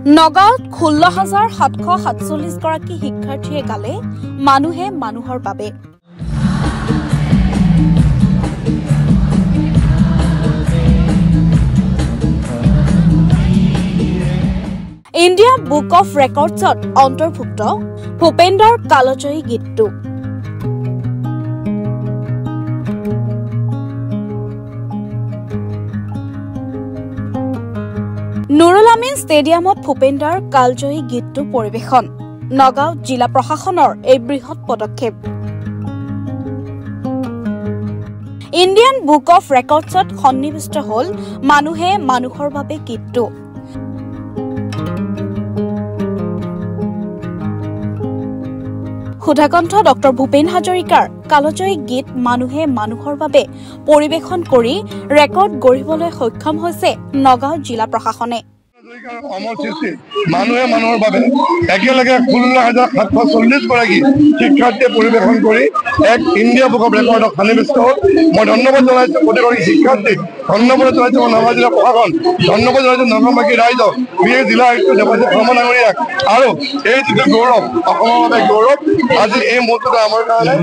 নগাঁৱত 16,747 গৰাকী শিক্ষাৰ্থীয়ে গালে মানুহে মানুহৰ বাবে। ইণ্ডিয়া বুক অফ ৰেকৰ্ডছত অন্তৰ্ভুক্ত ভূপেন্দ্ৰৰ কালজয়ী গীতটো। নুৰুল আমিন ষ্টেডিয়ামত ভূপেন্দ্ৰৰ কালজয়ী গীতটো পৰিৱেশন। নগাঁও জিলা প্ৰশাসনৰ এই বৃহৎ পদক্ষেপ। ইণ্ডিয়ান বুক অফ ৰেকৰ্ডছত সন্নিৱিষ্ট হ'ল মানুহে মানুহৰ বাবে গীতটো। সুধাকণ্ঠ ডক্টৰ ভূপেন হাজৰিকাৰ কালজয়ী গীত মানুহে মানুহৰ বাবে পৰিৱেশন কৰি ৰেকৰ্ড গঢ়িবলৈ সক্ষম হৈছে নগাঁও জিলা প্ৰশাসনে। মানুহে মানুহৰ বাবে একেলগে 16,740 গৰাকী শিক্ষাৰ্থীয়ে পৰিৱেশন কৰি এক ইণ্ডিয়া বুক অফ ৰেকৰ্ডক সন্নিৱিষ্ট হ'ল। মই ধন্যবাদ জনাইছো প্ৰতিগৰাকী শিক্ষাৰ্থীক, ধন্যবাদ জনাইছো নগাঁও জিলা প্ৰশাসন, ধন্যবাদ জনাইছো নগাঁওবাসী ৰাইজক, বিশেষ জিলা আয়ুক্ত দেৱাশীষ শৰ্মা ডাঙৰীয়াক। আৰু এই যিটো গৌৰৱ, অসমৰ বাবে গৌৰৱ, আজি এই মুহূৰ্তটো আমাৰ কাৰণে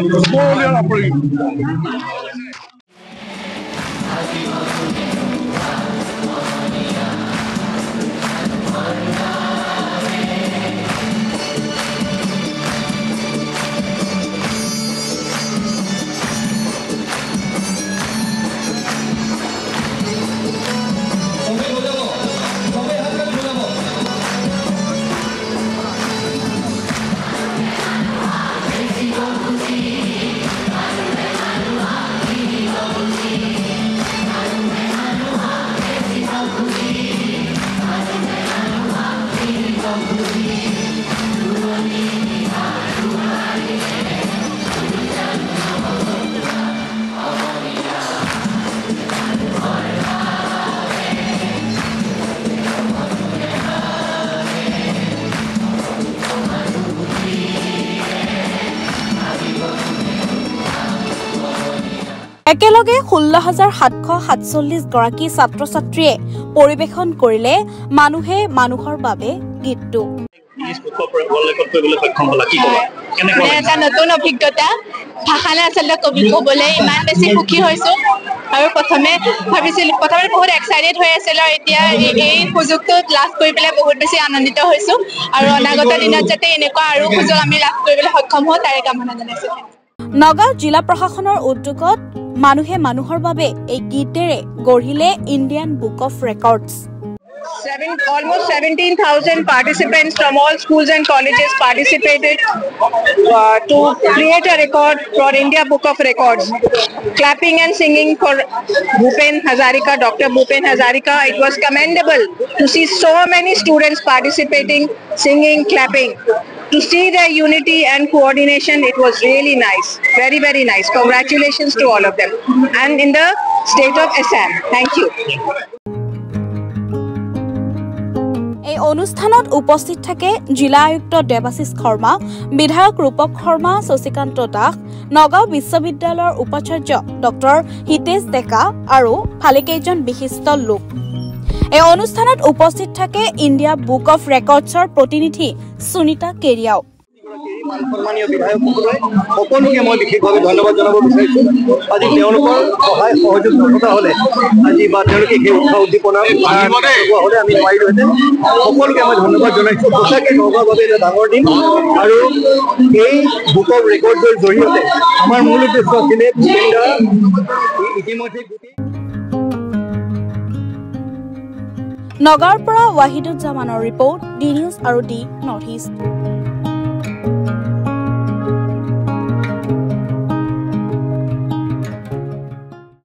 একেলগে 16,747 গৰাকী ছাত্ৰ ছাত্ৰীয়ে পৰিৱেশন কৰিলে মানুহে মানুহৰ বাবে গীতটো। এটা নতুন অভিজ্ঞতা, ভাষালৈ আচলতে কবি ক'বলৈ ইমান বেছি সুখী হৈছো। আৰু প্ৰথমে বহুত এক্সাইটেড হৈ আছিলো, এতিয়া এই সুযোগটো লাভ কৰি পেলাই বহুত বেছি আনন্দিত হৈছো। আৰু অনাগত দিনত যাতে এনেকুৱা আৰু সুযোগ আমি লাভ কৰিবলৈ সক্ষম হওঁ তাৰে কামনা জনাইছো। নগাঁও জিলা প্ৰশাসনৰ উদ্যোগত মানুহে মানুহৰ বাবে এই গীতেৰে গঢ়িলে Indian book of records. Almost 17,000 participants from all schools and colleges participated to create a record for India Book of Records. Clapping and singing for Bhupen Hazarika, Dr. Bhupen Hazarika. It was commendable to see so many students participating, singing, clapping. To see their unity and coordination, it was really nice. Very, very nice. Congratulations to all of them. And in the state of Assam. Thank you. এই অনুষ্ঠানত উপস্থিত থাকে জিলা আয়ুক্ত দেৱাশীষ শৰ্মা, বিধায়ক ৰূপক শৰ্মা, শশীকান্ত দাস, নগাঁও বিশ্ববিদ্যালয়ৰ উপাচাৰ্য doctor Hitesh Deka আৰু ভালেকেইজন বিশিষ্ট লোক। এই অনুষ্ঠানত উপস্থিত থাকে ইণ্ডিয়া বুক অফ ৰেকৰ্ডছৰ প্ৰতিনিধি সুনিতা কেৰিয়াও। সন্মানীয় বিধায়ক সকলোকে মই বিশেষভাৱে ধন্যবাদ জনাব বিচাৰিছো। আজি তেওঁলোকৰ সহায় সহযোগ নথকা হলে আজি বা তেওঁলোকে সেই উৎসাহ উদ্দীপনা হলে আমি নোৱাৰিলোহেঁতেন। সকলোকে মই ধন্যবাদ জনাইছো। সঁচাকৈ নগাঁৱৰ বাবে এটা ডাঙৰ দিন। আৰু এই বুক অফ ৰেকৰ্ডৰ জৰিয়তে আমাৰ মূল উদ্দেশ্য আছিলে ভূপেন্দ্ৰ ইতিমধ্যে নগাঁৱৰ পৰা ৱাহিদুজ্জামানৰ ৰিপৰ্ট, ডি নিউজ আৰু ডি নৰ্থ ইষ্ট।